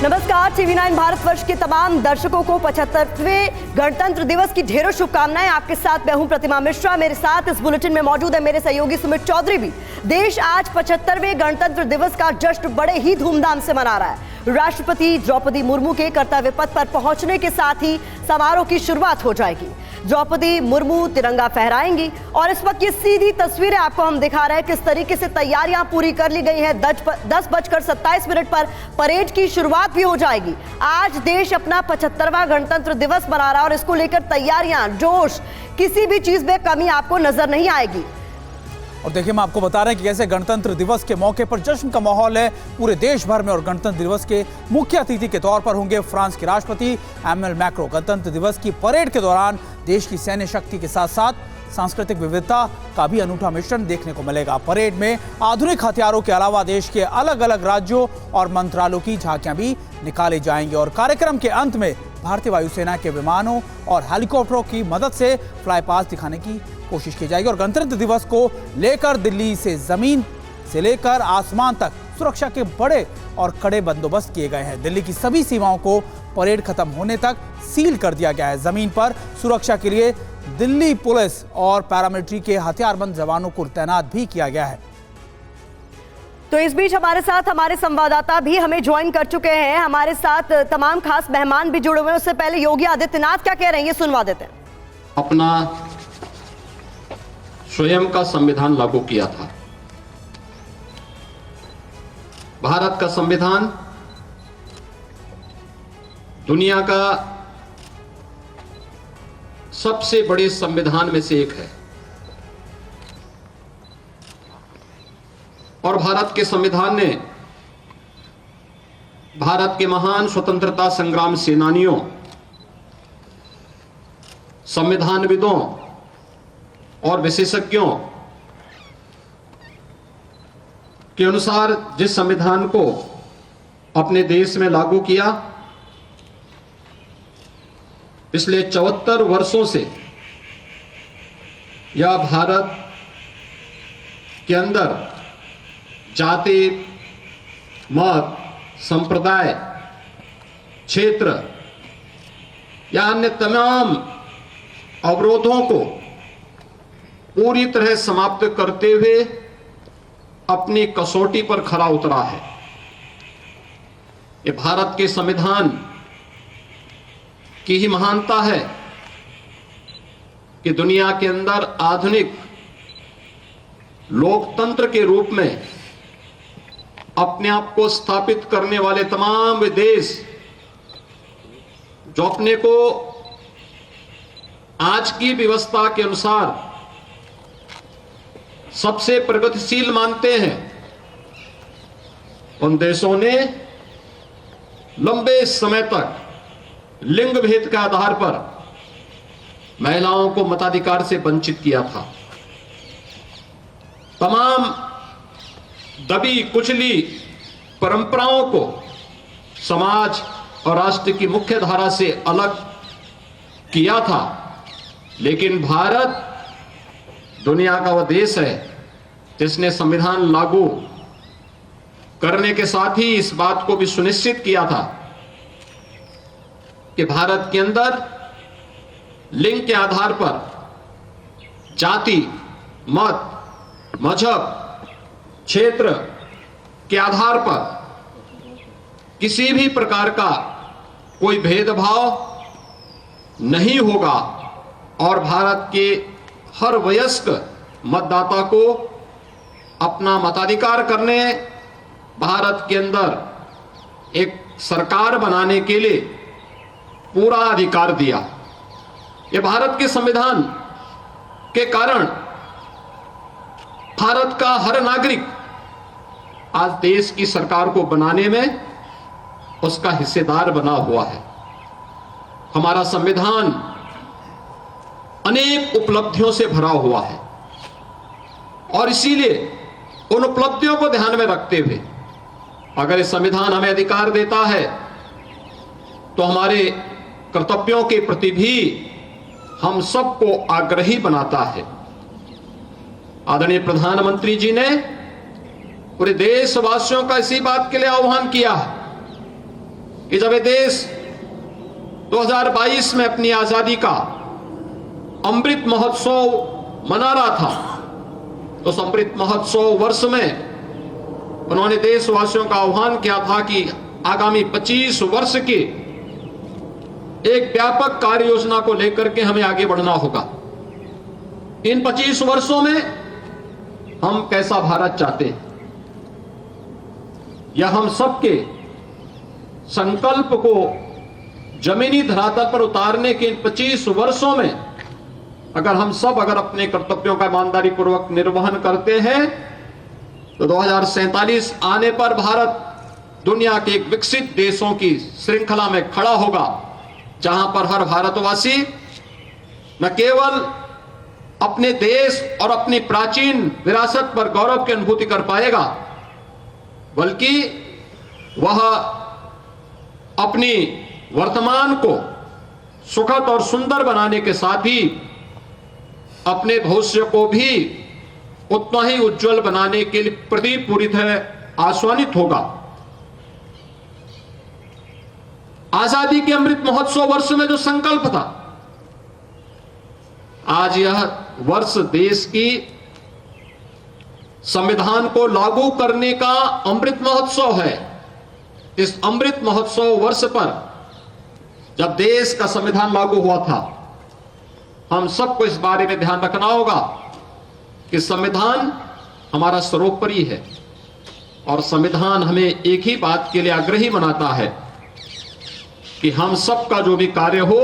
नमस्कार, TV9 भारतवर्ष के तमाम दर्शकों को 75वें गणतंत्र दिवस की ढेरों शुभकामनाएं। आपके साथ मैं हूं प्रतिमा मिश्रा। मेरे साथ इस बुलेटिन में मौजूद है मेरे सहयोगी सुमित चौधरी भी। देश आज 75वें गणतंत्र दिवस का जश्न बड़े ही धूमधाम से मना रहा है। राष्ट्रपति द्रौपदी मुर्मू के कर्तव्य पथ पर पहुंचने के साथ ही समारोह की शुरुआत हो जाएगी। द्रौपदी मुर्मू तिरंगा फहराएंगी और इस वक्त ये सीधी तस्वीरें आपको हम दिखा रहे हैं किस तरीके से तैयारियां पूरी कर ली गई हैं। 10:27 पर परेड की शुरुआत भी हो जाएगी। आज देश अपना 75वां गणतंत्र दिवस मना रहा है और इसको लेकर तैयारियां, जोश, किसी भी चीज में कमी आपको नजर नहीं आएगी। और देखिए, हम आपको बता रहे हैं कि कैसे गणतंत्र दिवस के मौके पर जश्न का माहौल है पूरे देश भर में। और गणतंत्र दिवस के मुख्य अतिथि के तौर पर होंगे फ्रांस के राष्ट्रपति एमैनुएल मैक्रों। गणतंत्र दिवस की परेड के दौरान देश की सैन्य शक्ति के साथ साथ सांस्कृतिक विविधता का भी अनूठा मिश्रण देखने को मिलेगा। परेड में आधुनिक हथियारों के अलावा देश के अलग अलग राज्यों और मंत्रालयों की झांकियां भी निकाली जाएंगी। और कार्यक्रम के अंत में भारतीय वायुसेना के विमानों और हेलीकॉप्टरों की मदद से फ्लाई पास्ट दिखाने की कोशिश की जाएगी। और गणतंत्र दिवस को लेकर दिल्ली से जमीन से लेकर आसमान तक सुरक्षा के बड़े और कड़े बंदोबस्त किए गए हैं। दिल्ली की सभी सीमाओं को परेड खत्म होने तक सील कर दिया गया है। जमीन पर सुरक्षा के लिए दिल्ली पुलिस और पैरामिलिट्री के हथियारबंद जवानों को तैनात भी किया गया है। तो इस बीच हमारे साथ हमारे संवाददाता भी हमें ज्वाइन कर चुके हैं। हमारे साथ तमाम खास मेहमान भी जुड़े हुए हैं। उससे पहले योगी आदित्यनाथ क्या कह रहे हैं, ये सुनवा देते हैं। अपना स्वयं का संविधान लागू किया था। भारत का संविधान दुनिया का सबसे बड़े संविधान में से एक है और भारत के संविधान ने भारत के महान स्वतंत्रता संग्राम सेनानियों, संविधानविदों और विशेषज्ञों के अनुसार जिस संविधान को अपने देश में लागू किया, पिछले 74 वर्षों से यह भारत के अंदर जाति, मत, संप्रदाय, क्षेत्र या अन्य तमाम अवरोधों को पूरी तरह समाप्त करते हुए अपनी कसौटी पर खरा उतरा है। ये भारत के संविधान की ही महानता है कि दुनिया के अंदर आधुनिक लोकतंत्र के रूप में अपने आप को स्थापित करने वाले तमाम वे देश जो अपने को आज की व्यवस्था के अनुसार सबसे प्रगतिशील मानते हैं, उन देशों ने लंबे समय तक लिंग भेद के आधार पर महिलाओं को मताधिकार से वंचित किया था। तमाम दबी कुचली परंपराओं को समाज और राष्ट्र की मुख्य धारा से अलग किया था। लेकिन भारत दुनिया का वह देश है जिसने संविधान लागू करने के साथ ही इस बात को भी सुनिश्चित किया था कि भारत के अंदर लिंग के आधार पर जाति, मत, मजहब, क्षेत्र के आधार पर किसी भी प्रकार का कोई भेदभाव नहीं होगा और भारत के हर वयस्क मतदाता को अपना मताधिकार करने, भारत के अंदर एक सरकार बनाने के लिए पूरा अधिकार दिया। यह भारत के संविधान के कारण भारत का हर नागरिक आज देश की सरकार को बनाने में उसका हिस्सेदार बना हुआ है। हमारा संविधान अनेक उपलब्धियों से भरा हुआ है और इसीलिए उन उपलब्धियों को ध्यान में रखते हुए अगर इस संविधान हमें अधिकार देता है तो हमारे कर्तव्यों के प्रति भी हम सबको आग्रही बनाता है। आदरणीय प्रधानमंत्री जी ने पूरे देशवासियों का इसी बात के लिए आह्वान किया है कि जब ये देश 2022 में अपनी आजादी का अमृत महोत्सव मना रहा था, तो उस अमृत महोत्सव वर्ष में उन्होंने देशवासियों का आह्वान किया था कि आगामी 25 वर्ष की एक व्यापक कार्य योजना को लेकर के हमें आगे बढ़ना होगा। इन 25 वर्षों में हम कैसा भारत चाहते हैं, यह हम सबके संकल्प को जमीनी धरातल पर उतारने के इन 25 वर्षों में अगर हम सब अपने कर्तव्यों का ईमानदारी पूर्वक निर्वहन करते हैं तो 2047 आने पर भारत दुनिया के एक विकसित देशों की श्रृंखला में खड़ा होगा, जहां पर हर भारतवासी न केवल अपने देश और अपनी प्राचीन विरासत पर गौरव की अनुभूति कर पाएगा, बल्कि वह अपनी वर्तमान को सुखद और सुंदर बनाने के साथ ही अपने भविष्य को भी उतना ही उज्जवल बनाने के लिए प्रति पूरी तरह आश्वानित होगा। आजादी के अमृत महोत्सव वर्ष में जो संकल्प था, आज यह वर्ष देश की संविधान को लागू करने का अमृत महोत्सव है। इस अमृत महोत्सव वर्ष पर जब देश का संविधान लागू हुआ था, हम सबको इस बारे में ध्यान रखना होगा कि संविधान हमारा सर्वोपरि है और संविधान हमें एक ही बात के लिए आग्रही बनाता है कि हम सबका जो भी कार्य हो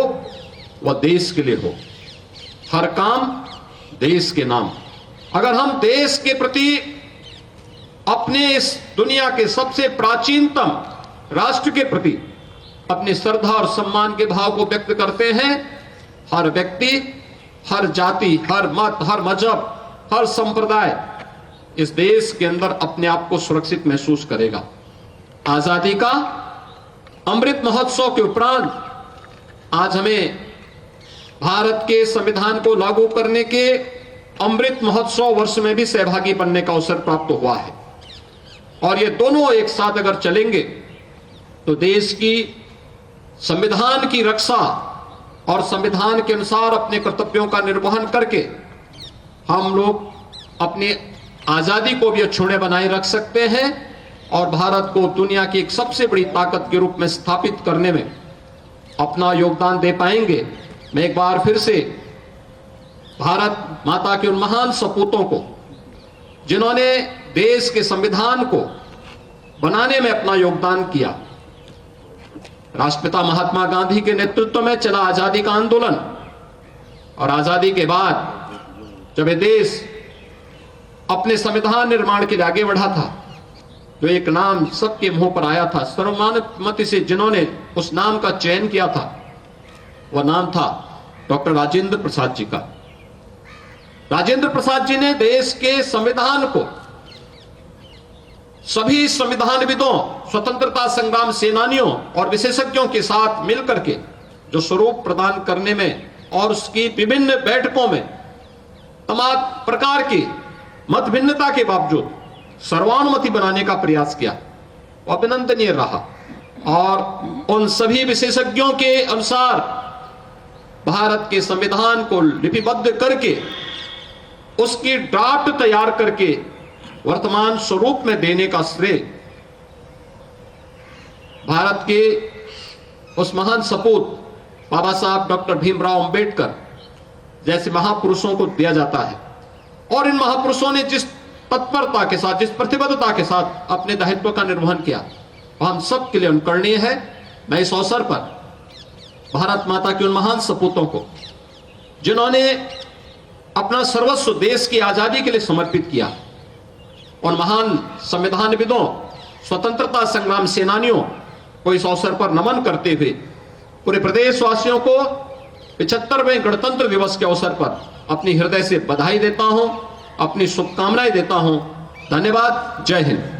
वह देश के लिए हो, हर काम देश के नाम। अगर हम देश के प्रति अपने इस दुनिया के सबसे प्राचीनतम राष्ट्र के प्रति अपनी श्रद्धा और सम्मान के भाव को व्यक्त करते हैं, हर व्यक्ति, हर जाति, हर मत, हर मजहब, हर संप्रदाय इस देश के अंदर अपने आप को सुरक्षित महसूस करेगा। आजादी का अमृत महोत्सव के उपरांत आज हमें भारत के संविधान को लागू करने के अमृत महोत्सव वर्ष में भी सहभागी बनने का अवसर प्राप्त हुआ है और ये दोनों एक साथ अगर चलेंगे तो देश की संविधान की रक्षा और संविधान के अनुसार अपने कर्तव्यों का निर्वहन करके हम लोग अपनी आजादी को भी अक्षुण्य बनाए रख सकते हैं और भारत को दुनिया की एक सबसे बड़ी ताकत के रूप में स्थापित करने में अपना योगदान दे पाएंगे। मैं एक बार फिर से भारत माता के उन महान सपूतों को, जिन्होंने देश के संविधान को बनाने में अपना योगदान किया, राष्ट्रपिता महात्मा गांधी के नेतृत्व में चला आजादी का आंदोलन और आजादी के बाद जब ये देश अपने संविधान निर्माण के लिए आगे बढ़ा था तो एक नाम सबके मुंह पर आया था, सर्वमान्यमति से जिन्होंने उस नाम का चयन किया था, वह नाम था डॉक्टर राजेंद्र प्रसाद जी का। राजेंद्र प्रसाद जी ने देश के संविधान को सभी संविधानविदों, स्वतंत्रता संग्राम सेनानियों और विशेषज्ञों के साथ मिलकर के जो स्वरूप प्रदान करने में और उसकी विभिन्न बैठकों में तमाम प्रकार की मत भिन्नता के बावजूद सर्वानुमति बनाने का प्रयास किया, अभिनंदनीय रहा और उन सभी विशेषज्ञों के अनुसार भारत के संविधान को लिपिबद्ध करके उसकी ड्राफ्ट तैयार करके वर्तमान स्वरूप में देने का श्रेय भारत के उस महान सपूत बाबा साहब डॉक्टर भीमराव अंबेडकर जैसे महापुरुषों को दिया जाता है। और इन महापुरुषों ने जिस तत्परता के साथ, जिस प्रतिबद्धता के साथ अपने दायित्व का निर्वहन किया, वह हम सब के लिए अनुकरणीय है। मैं इस अवसर पर भारत माता के उन महान सपूतों को, जिन्होंने अपना सर्वस्व देश की आजादी के लिए समर्पित किया, उन महान संविधानविदों, स्वतंत्रता संग्राम सेनानियों को इस अवसर पर नमन करते हुए पूरे प्रदेशवासियों को 75वें गणतंत्र दिवस के अवसर पर अपनी हृदय से बधाई देता हूं, अपनी शुभकामनाएं देता हूं। धन्यवाद। जय हिंद।